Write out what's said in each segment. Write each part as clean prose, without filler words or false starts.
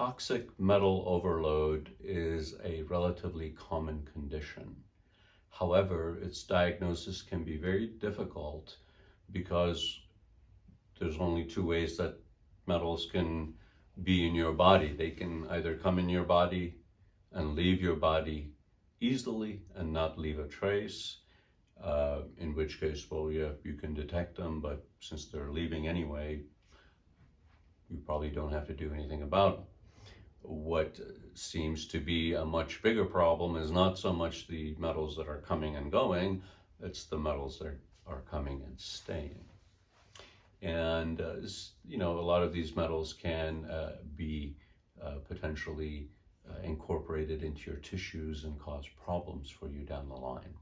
Toxic metal overload is a relatively common condition. However, its diagnosis can be very difficult because there's only two ways that metals can be in your body. They can either come in your body and leave your body easily and not leave a trace, in which case, well, yeah, you can detect them, but since they're leaving anyway, you probably don't have to do anything about them. What seems to be a much bigger problem is not so much the metals that are coming and going, it's the metals that are coming and staying. And, a lot of these metals can be potentially incorporated into your tissues and cause problems for you down the line.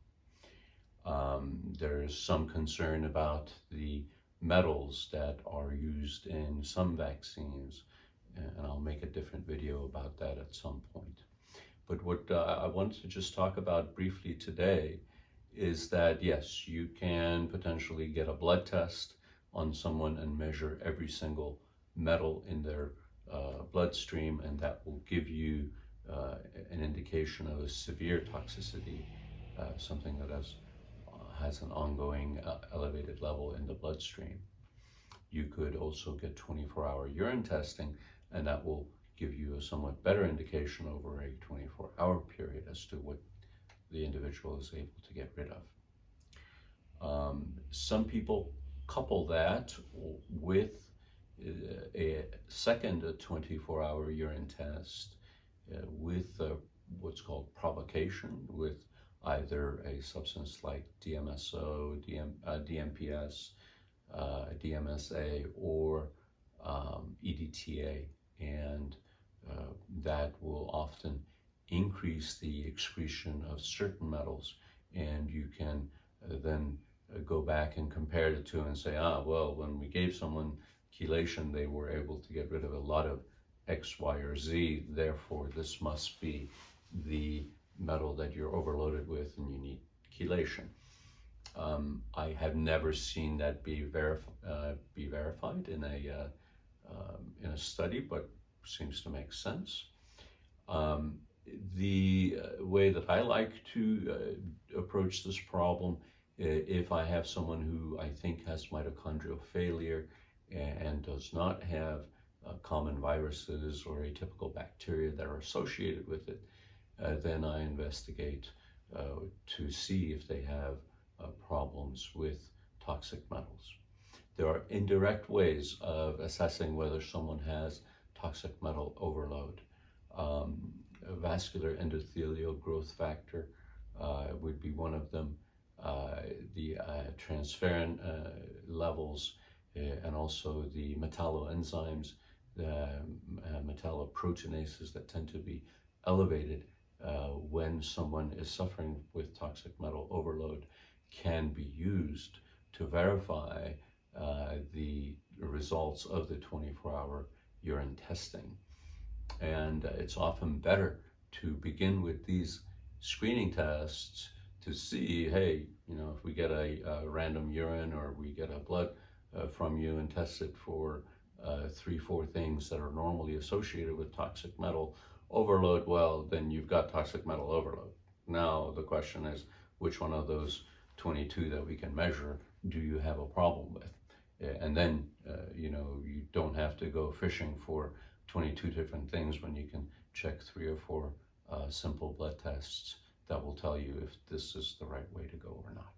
There's some concern about the metals that are used in some vaccines, and I'll make a different video about that at some point. But what I wanted to just talk about briefly today is that, yes, you can potentially get a blood test on someone and measure every single metal in their bloodstream, and that will give you an indication of a severe toxicity, something that has an ongoing elevated level in the bloodstream. You could also get 24-hour urine testing, and that will give you a somewhat better indication over a 24-hour period as to what the individual is able to get rid of. Some people couple that with a second 24-hour urine test with what's called provocation, with either a substance like DMSO, DMPS, DMSA, or EDTA, and that will often increase the excretion of certain metals, and you can then go back and compare the two and say, well, when we gave someone chelation, they were able to get rid of a lot of X, Y, or Z, therefore this must be the metal that you're overloaded with and you need chelation. I have never seen that be verified in a study, but seems to make sense. The way that I like to approach this problem, if I have someone who I think has mitochondrial failure and does not have common viruses or atypical bacteria that are associated with it, then I investigate to see if they have problems with toxic metals. There are indirect ways of assessing whether someone has toxic metal overload. Vascular endothelial growth factor would be one of them. The transferrin levels, and also the metalloenzymes, the metalloproteinases that tend to be elevated when someone is suffering with toxic metal overload, can be used to verify the results of the 24-hour urine testing. And it's often better to begin with these screening tests to see, hey, if we get a random urine or we get a blood from you and test it for 3-4 things that are normally associated with toxic metal overload, well, then you've got toxic metal overload. Now the question is, which one of those 22 that we can measure do you have a problem with? And then, you don't have to go fishing for 22 different things when you can check 3 or 4 simple blood tests that will tell you if this is the right way to go or not.